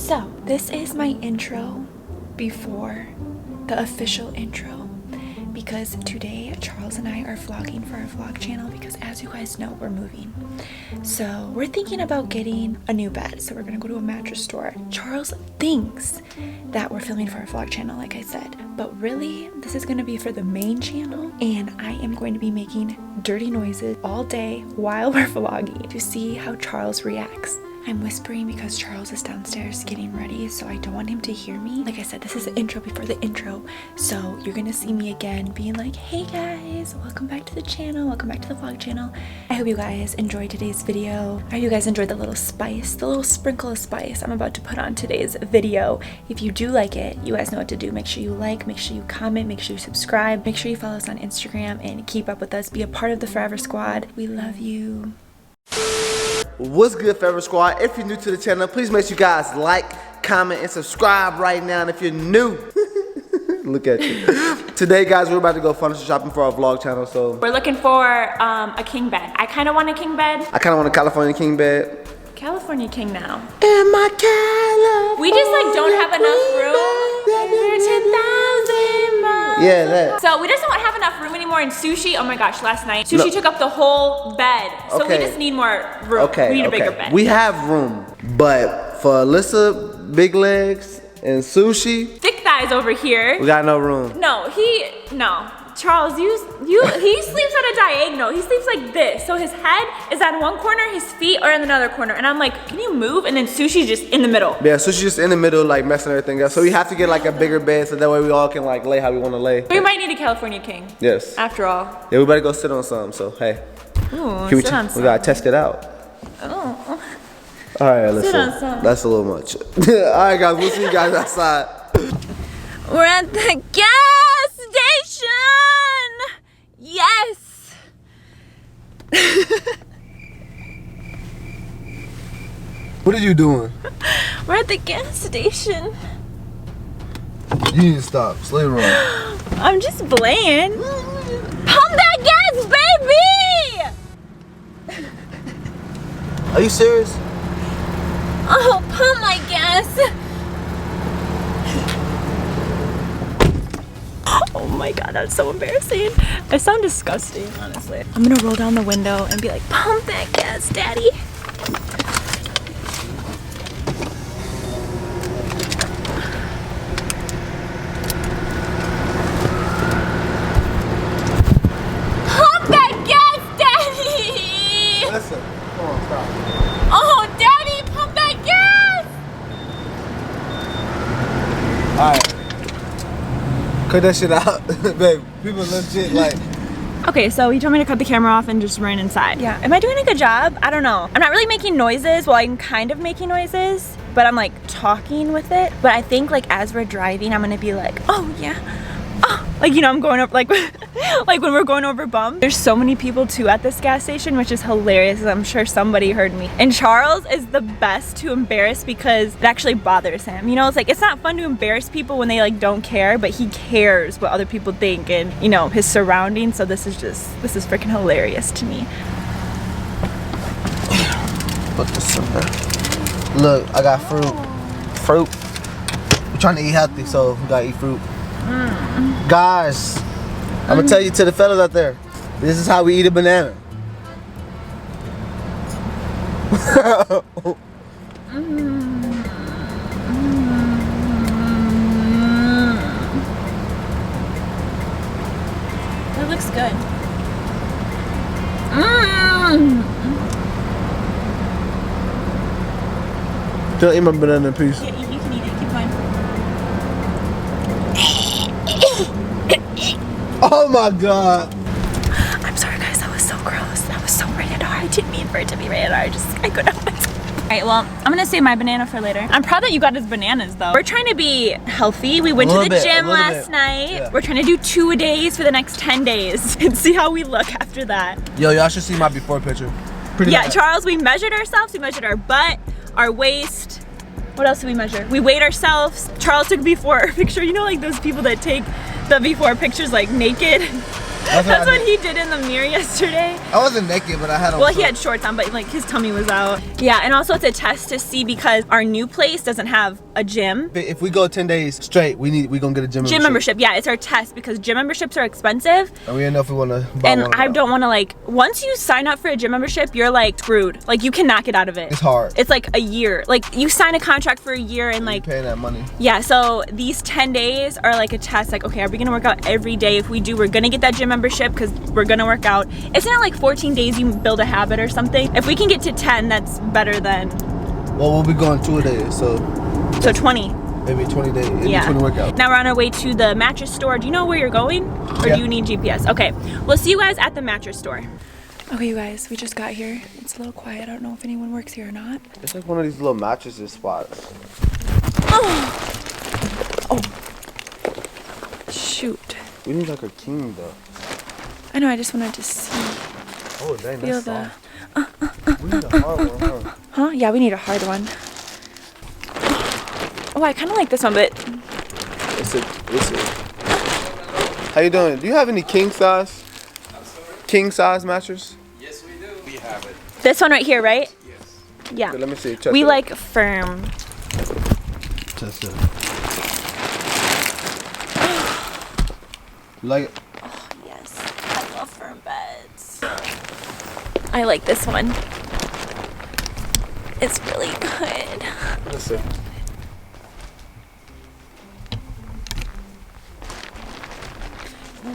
So this is my intro before the official intro, because today Charles and I are vlogging for our vlog channel because, as you guys know, we're moving. So we're thinking about getting a new bed. So we're gonna go to a mattress store. Charles thinks that we're filming for our vlog channel, like I said, but really this is gonna be for the main channel, and I am going to be making dirty noises all day while we're vlogging to see how Charles reacts. I'm whispering because Charles is downstairs getting ready, so I don't want him to hear me. Like I said, this is the intro before the intro, so you're gonna see me again being like, hey guys, welcome back to the channel, welcome back to the vlog channel. I hope you guys enjoyed today's video. I hope you guys enjoyed the little spice, the little sprinkle of spice I'm about to put on today's video. If you do like it, you guys know what to do. Make sure you like, make sure you comment, make sure you subscribe, make sure you follow us on Instagram and keep up with us. Be a part of the Forever Squad. We love you. What's good, Forever Squad? If you're new to the channel, please make sure you guys like, comment, and subscribe right now. And if you're new, look at you. Today, guys, we're about to go furniture shopping for our vlog channel. So we're looking for a king bed. I kind of want a king bed. I kind of want a California king bed. California king now. And my California. We just like don't have enough room. 10,000 miles. Yeah, that. So we just don't have enough room anymore in Sushi. Oh my gosh, last night Sushi took up the whole bed. So we just need more room. Okay, we need a bigger bed. We have room, but for Alyssa, big legs, and Sushi, thick thighs over here, we got no room. No. Charles, he sleeps at a diagonal. He sleeps like this. So his head is at one corner, his feet are in another corner. And I'm like, can you move? And then Sushi's just in the middle. Yeah, Sushi's just in the middle, like messing everything up. So we have to get like a bigger bed so that way we all can like lay how we want to lay. We might need a California king. Yes. After all. Yeah, we better go sit on some. So hey, ooh, we gotta test it out. Oh. All right, Alyssa. Sit on some. That's a little much. All right, guys, we'll see you guys outside. We're at the gas station. Yes. What are you doing? We're at the gas station. You need to stop. Slay wrong. I'm just playing. Pump that gas, baby! Are you serious? Oh, pump my gas. Oh my god, that's so embarrassing. I sound disgusting, honestly. I'm gonna roll down the window and be like, pump that gas, daddy. Pump that gas, daddy! Listen, come on, stop. Oh, daddy, pump that gas! Alright. Cut that shit out. Babe, people legit like. Okay, so he told me to cut the camera off and just run inside. Yeah, am I doing a good job? I don't know. I'm not really making noises. Well, I'm kind of making noises, but I'm like talking with it. But I think like as we're driving, I'm gonna be like, oh yeah. Oh, like, you know, I'm going up like, like when we're going over bumps. There's so many people too at this gas station, which is hilarious. I'm sure somebody heard me. And Charles is the best to embarrass because it actually bothers him. You know, it's like, it's not fun to embarrass people when they like don't care, but he cares what other people think and, you know, his surroundings. So this is freaking hilarious to me. Look this up. Look, I got fruit. We're trying to eat healthy, so we gotta eat fruit. Guys, I'm gonna tell you to the fellas out there, this is how we eat a banana. That looks good. Don't eat my banana in peace. Yeah, you can eat it. Keep going. Oh my god. I'm sorry guys, that was so gross. That was so rated R. I didn't mean for it to be rated R. I couldn't help it. Alright, well, I'm gonna save my banana for later. I'm proud that you got us bananas though. We're trying to be healthy. We went to the gym last night. Yeah. We're trying to do 2-a-days for the next 10 days and see how we look after that. Yo, y'all should see my before picture. Pretty yeah, bad. Charles, we measured ourselves. We measured our butt, our waist. What else did we measure? We weighed ourselves. Charles took a before picture. You know, like those people that take the before pictures like naked. That's what he did in the mirror yesterday. I wasn't naked, but I had on Well, he had shorts on, but like his tummy was out. Yeah, and also it's a test to see because our new place doesn't have a gym. If we go 10 days straight, we gonna get a gym membership. Yeah, it's our test because gym memberships are expensive. And we didn't know if we want to buy and one. I don't want to like, once you sign up for a gym membership, you're like screwed. Like you cannot get out of it. It's hard. It's like a year. Like you sign a contract for a year and like. You're paying that money. Yeah, so these 10 days are like a test. Like, okay, are we gonna work out every day? If we do, we're gonna get that gym membership because we're gonna work out. Isn't it like 14 days you build a habit or something? If we can get to 10, that's better than. Well, we'll be going 2 a day, so 20. Maybe 20 days. Maybe Yeah. 20 workouts. Now we're on our way to the mattress store. Do you know where you're going? Or Yeah. do you need GPS? Okay, we'll see you guys at the mattress store. Okay, you guys, we just got here. It's a little quiet. I don't know if anyone works here or not. It's like one of these little mattresses spots. Oh. Shoot. We need like a king though. I know, I just wanted to see. Oh dang, Feel that's the. soft. We need a hard one, huh? Huh? Yeah, we need a hard one. Oh, I kind of like this one, but. It's a. How you doing? Do you have any king size? King size mattress? Yes, we do. We have it. This one right here, right? Yes. Yeah. Okay, let me see. Check We it. like firm. Test it. You like it? Yes, I love firm beds. I like this one. It's really good. Let's see.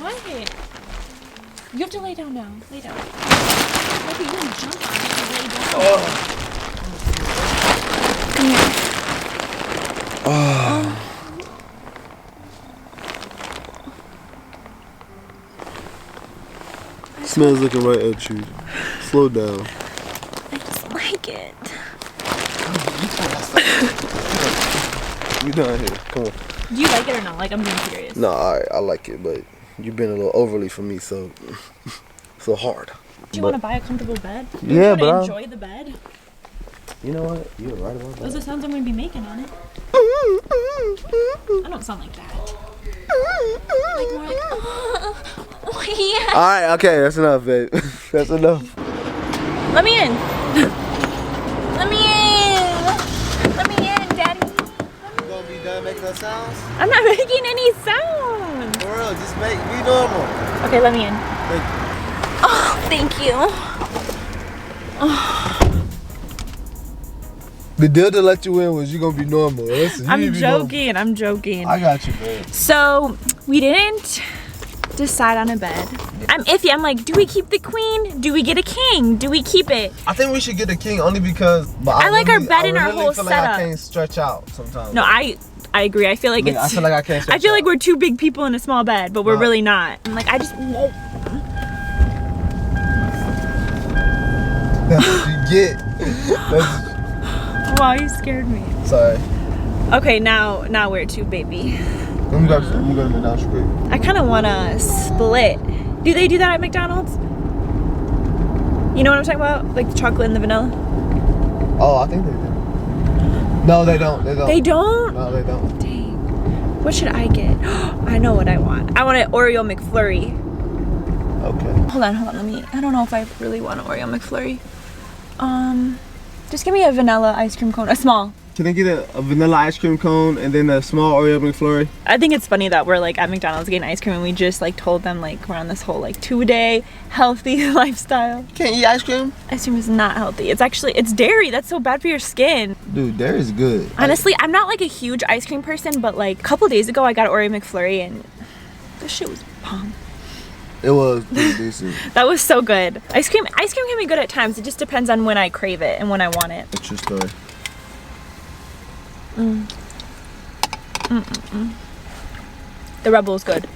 What? You have to lay down now. Lay down. Look, you're gonna jump on it and lay down. Come here. Smells looking right at you. Slow down. I just like it. You done here. Come on. Do you like it or not? Like, I'm being serious. No, I like it, but you've been a little overly for me, so hard. Do you want to buy a comfortable bed? Yeah, Do you but want to enjoy the bed? You know what? You're right about Those are that. sounds I'm going to be making on it. I don't sound like that. Like more like, oh yeah. All right, okay, that's enough, babe. That's enough. Let me in. Let me in. Let me in, Daddy. You gonna be done making those sounds? I'm not making any sound. For real, just be normal. Okay, let me in. Thank you. Oh, thank you. The deal to let you in was you gonna be normal. Listen, you I'm need to be normal. joking. I'm joking. I got you, babe. So we didn't decide on a bed. I'm iffy. I'm like, do we keep the queen? Do we get a king? Do we keep it? I think we should get a king only because I like our bed and our whole feel setup. Like I can't stretch out sometimes. No, I agree. I feel like it's. I feel like I can't stretch I feel like out. we're two big people in a small bed, but we're Right. really not. I'm like, I just won't. That's what you get. That's, Wow, you scared me. sorry. Okay, now we're two, baby. Let me go to McDonald's quick. I kind of want to split. Do they do that at McDonald's? You know what I'm talking about? Like the chocolate and the vanilla? Oh, I think they do. No, they don't. They don't. They don't? No, they don't. Dang. What should I get? I know what I want. I want an Oreo McFlurry. Okay. Hold on. Let me. I don't know if I really want an Oreo McFlurry. Just give me a vanilla ice cream cone, a small. Can I get a vanilla ice cream cone and then a small Oreo McFlurry? I think it's funny that we're like at McDonald's getting ice cream and we just like told them like we're on this whole like 2-a-day healthy lifestyle. Can't eat ice cream? Ice cream is not healthy. It's dairy. That's so bad for your skin. Dude, dairy is good. Honestly, I'm not like a huge ice cream person, but like a couple days ago I got an Oreo McFlurry and this shit was bomb. It was pretty decent. That was so good. Ice cream can be good at times. It just depends on when I crave it and when I want it. That's true story. The Red Bull's good.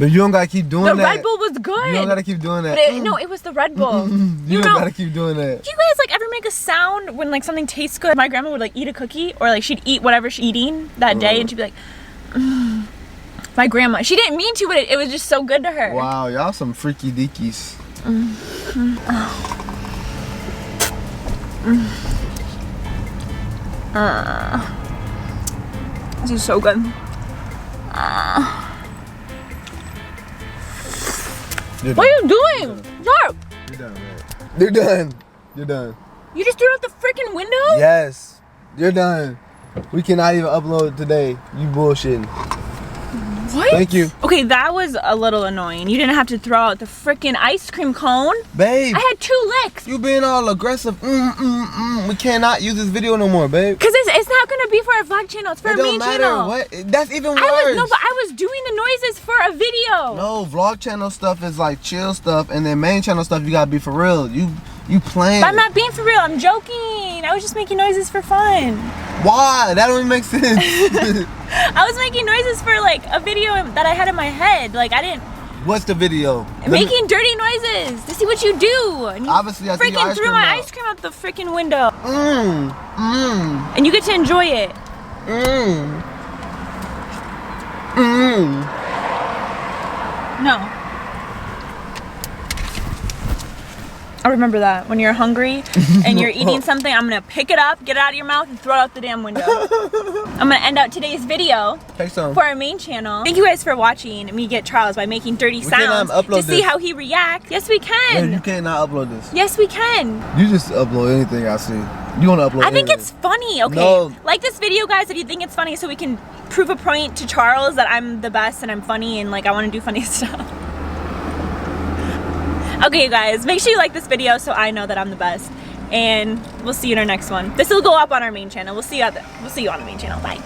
But you don't gotta keep doing The that. Red Bull was good. You don't gotta keep doing that. But no, it was the Red Bull. You don't gotta keep doing that. Do you guys like ever make a sound when like something tastes good? My grandma would like eat a cookie or like she'd eat whatever she's eating that day and she'd be like, My grandma. She didn't mean to, but it was just so good to her. Wow, y'all some freaky deakies. This is so good. What are you doing? Sharp! You're done, man. You're done. You're done. You just threw out the freaking window? Yes. You're done. We cannot even upload today. You bullshitting. What? Thank you. Okay, that was a little annoying. You didn't have to throw out the freaking ice cream cone. Babe. I had 2 licks. You being all aggressive. We cannot use this video no more, babe. Cause it's not gonna be for our vlog channel. It's for It a don't main matter. channel. What? That's even worse. But I was doing the noises for a video. No, vlog channel stuff is like chill stuff, and then main channel stuff you gotta be for real. You playing. But I'm not being for real. I'm joking. I was just making noises for fun. Why? That don't even make sense. I was making noises for like a video that I had in my head. Like I didn't. What's the video? Making dirty noises to see what you do. And you Obviously, I threw your freaking ice threw cream my out. ice cream out the freaking window. And you get to enjoy it. No. I remember that when you're hungry and you're eating something, I'm gonna pick it up, get it out of your mouth, and throw it out the damn window. I'm gonna end out today's video Take some. for our main channel. Thank you guys for watching me get Charles by making dirty sounds cannot upload to see this. how he reacts. Yes, we can. Yeah, you cannot upload this. Yes, we can. You just upload anything I see. You want to upload I think anything. it's funny, okay? No. Like this video, guys, if you think it's funny, so we can prove a point to Charles that I'm the best and I'm funny and like I want to do funny stuff. Okay, you guys, make sure you like this video so I know that I'm the best. And we'll see you in our next one. This will go up on our main channel. We'll see you on the main channel. Bye.